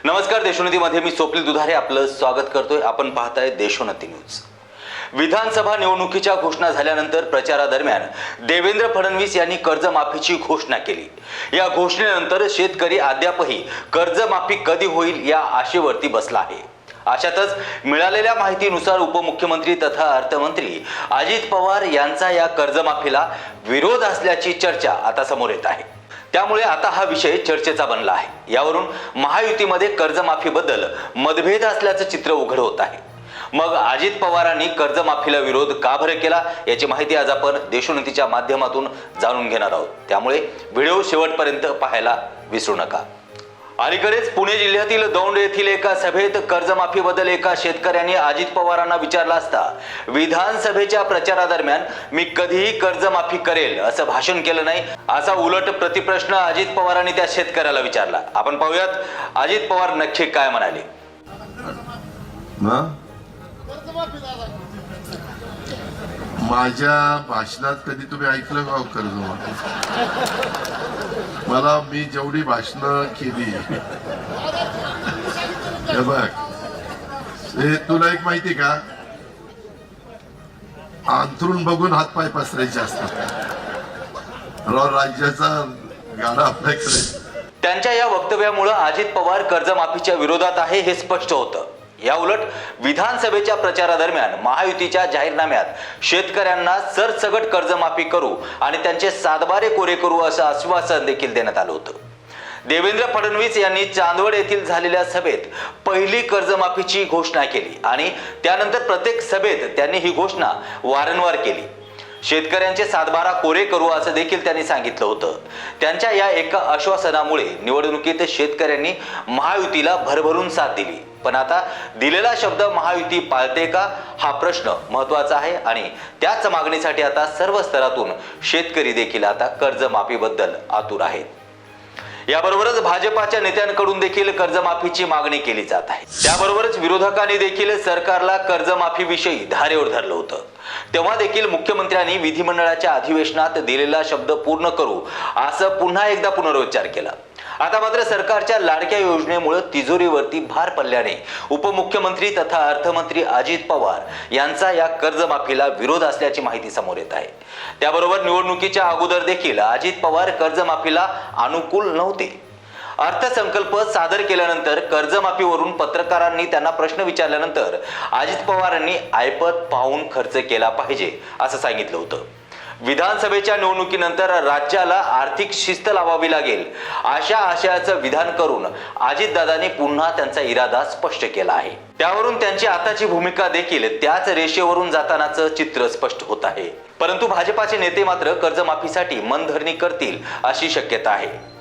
नमस्कार, देशोन्नतीमध्ये मी स्वप्नील दुधारे आपलं स्वागत करतोय। आपण पाहताय देशोन्नती न्यूज। विधानसभा निवडणुकीच्या घोषणा झाल्यानंतर प्रचारादरम्यान देवेंद्र फडणवीस यांनी कर्जमाफीची घोषणा केली। या घोषणेनंतर शेतकरी अद्यापही कर्जमाफी कधी होईल या आशेवरती बसला आहे। अशातच मिळालेल्या माहितीनुसार उपमुख्यमंत्री तथा अर्थमंत्री अजित पवार यांचा या कर्जमाफीला विरोध असल्याची चर्चा आता समोर येत आहे। त्यामुळे आता हा विषय चर्चेचा बनला आहे। यावरून महायुतीमध्ये कर्जमाफीबद्दल मतभेद असल्याचं चित्र उघड होत आहे। मग अजित पवारांनी कर्जमाफीला विरोध का बरं केला याची माहिती आज आपण देशोन्नतीच्या माध्यमातून जाणून घेणार आहोत। त्यामुळे व्हिडिओ शेवटपर्यंत पाहायला विसरू नका। अलीकडेच पुणे जिल्ह्यातील दौंड येथील एका सभेत कर्जमाफीबद्दल एका शेतकऱ्यांनी अजित पवारांना विचारला असता विधानसभेच्या प्रचारादरम्यान मी कधीही कर्जमाफी करेल असं भाषण केलं नाही, असा उलट प्रतिप्रश्न अजित पवारांनी त्या शेतकऱ्याला विचारला। आपण पाहूयात अजित पवार नक्की काय म्हणाले। माझ्या भाषणात कधी तुम्ही ऐकलं का कर्जमाफी? मला मी जेवढी भाषणं केली हे बघ, हे तुला एक माहिती का, अंथरून बघून हातपाय पसरायचे असतात। राज्याचा गाडा आपल्याकडे। त्यांच्या या वक्तव्यामुळे अजित पवार कर्जमाफीच्या विरोधात आहे हे स्पष्ट होतं। या उलट विधानसभेच्या प्रचारादरम्यान महायुतीच्या जाहीरनाम्यात शेतकऱ्यांना सरसकट कर्जमाफी करू आणि त्यांचे सातबारे कोरे करू असं आश्वासन देखील देण्यात आलं होतं। देवेंद्र फडणवीस यांनी चांदवड येथील झालेल्या सभेत पहिली कर्जमाफीची घोषणा केली आणि त्यानंतर प्रत्येक सभेत त्यांनी ही घोषणा वारंवार केली। शेतकऱ्यांचे सातबारा कोरे करू असं देखील त्यांनी सांगितलं होतं। त्यांच्या या एका आश्वासनामुळे निवडणुकीत शेतकऱ्यांनी महायुतीला भरभरून साथ दिली। पण आता दिलेला शब्द महायुती पाळते का हा प्रश्न महत्त्वाचा आहे आणि त्याच मागणीसाठी आता सर्व स्तरातून शेतकरी देखील आता कर्जमाफीबद्दल आतुर आहेत। याबरोबरच भाजपाच्या नेत्यांकडून देखील कर्जमाफीची मागणी केली जात आहे। त्याबरोबरच विरोधकांनी देखील सरकारला कर्जमाफीविषयी धारेवर धरलं होतं। तेव्हा देखील मुख्यमंत्र्यांनी विधिमंडळाच्या अधिवेशनात दिलेला शब्द पूर्ण करू असं पुन्हा एकदा पुनरुच्चार केला। आता मात्र सरकारच्या लाडक्या योजनेमुळे तिजोरीवरती भार पडल्याने उपमुख्यमंत्री तथा अर्थमंत्री अजित पवार यांचा या कर्जमाफीला विरोध असल्याची माहिती समोर येत आहे। त्याबरोबर निवडणुकीच्या अगोदर देखील अजित पवार कर्जमाफीला अनुकूल नव्हते। अर्थसंकल्प सादर केल्यानंतर कर्जमाफीवरून पत्रकारांनी त्यांना प्रश्न विचारल्यानंतर अजित पवारांनी ऐपत पाहून खर्च केला पाहिजे असं सांगितलं होतं। विधानसभेच्या निवडणुकीनंतर राज्याला आर्थिक शिस्त लावावी लागेल अशा आशयाचं विधान करून अजितदादांनी पुन्हा त्यांचा इरादा स्पष्ट केला आहे। त्यावरून त्यांची आताची भूमिका देखील त्याच रेषेवरून जातानाचं चित्र स्पष्ट होत आहे। परंतु भाजपाचे नेते मात्र कर्जमाफीसाठी मनधरणी करतील अशी शक्यता आहे।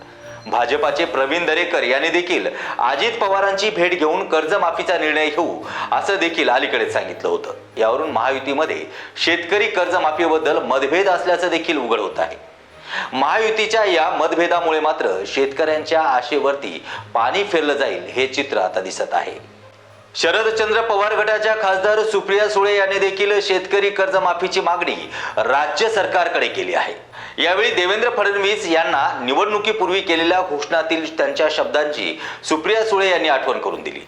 भाजपाचे प्रवीण दरेकर यांनी देखील अजित पवारांची भेट घेऊन कर्जमाफीचा निर्णय घेऊ असं देखील अलीकडे सांगितलं होतं। यावरून महायुतीमध्ये शेतकरी कर्जमाफीबद्दल मतभेद असल्याचं देखील उघड होत आहे। महायुतीच्या या मतभेदामुळे मात्र शेतकऱ्यांच्या आशेवरती पाणी फेरलं जाईल हे चित्र आता दिसत आहे। शरदचंद्र पवार गटाच्या खासदार सुप्रिया सुळे यांनी देखील शेतकरी कर्जमाफीची मागणी राज्य सरकारकडे केली आहे। यावेळी देवेंद्र फडणवीस यांना निवडणुकीपूर्वी केलेल्या घोषणातील त्यांच्या शब्दांची सुप्रिया सुळे यांनी आठवण करून दिली।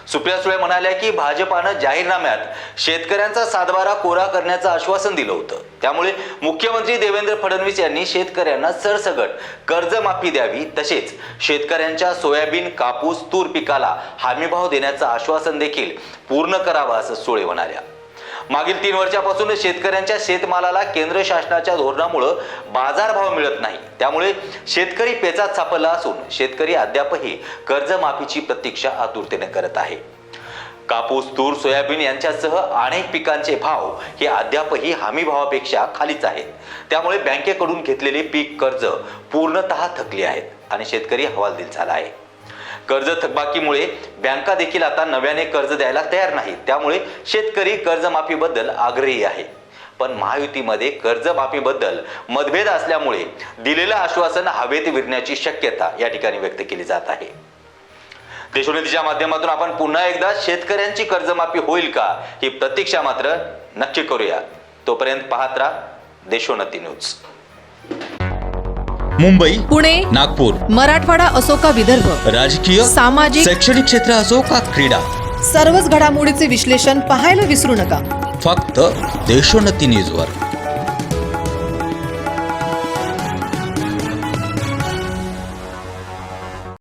सुप्रिया सुळे म्हणाल्या की भाजपानं जाहीरनाम्यात शेतकऱ्यांचा सातबारा कोरा करण्याचं आश्वासन दिलं होतं। त्यामुळे मुख्यमंत्री देवेंद्र फडणवीस यांनी शेतकऱ्यांना सरसकट कर्जमाफी द्यावी, तसेच शेतकऱ्यांच्या सोयाबीन, कापूस, तूर पिकाला हमीभाव देण्याचं आश्वासन देखील पूर्ण करावं असं सुळे म्हणाल्या। मागील 3 वर्षापासून शेतकऱ्यांच्या शेतमालाला केंद्र शासनाच्या धोरणामुळे बाजारभाव मिळत नाही। त्यामुळे शेतकरी पेचात सापडला असून शेतकरी अद्यापही कर्जमाफीची प्रतीक्षा आतुरतेने करत आहे। कापूस, तूर, सोयाबीन यांच्यासह अनेक पिकांचे भाव हे अद्यापही हमी भावापेक्षा खालीच आहेत। त्यामुळे बँकेकडून घेतलेले पीक कर्ज पूर्णतः थकली आहेत आणि शेतकरी हवालदिल झाला आहे। कर्ज थकबाकीमुळे बँका देखील आता नव्याने कर्ज द्यायला तयार नाहीत। त्यामुळे शेतकरी कर्जमाफीबद्दल आग्रही आहे। पण महायुतीमध्ये कर्जमाफीबद्दल मतभेद असल्यामुळे दिलेलं आश्वासन हवेत विरण्याची शक्यता या ठिकाणी व्यक्त केली जात आहे। देशोन्नतीच्या माध्यमातून आपण पुन्हा एकदा शेतकऱ्यांची कर्जमाफी होईल का ही प्रतीक्षा मात्र नक्की करूया। तोपर्यंत पाहत राहा देशोन्नती न्यूज। मुंबई, पुणे, नागपूर, मराठवाडा असो का विदर्भ, राजकीय, सामाजिक, शैक्षणिक क्षेत्र असो का क्रीडा, सर्वच घडामोडीचे विश्लेषण पाहायला विसरू नका. फक्त देशोन्नती न्यूजवर.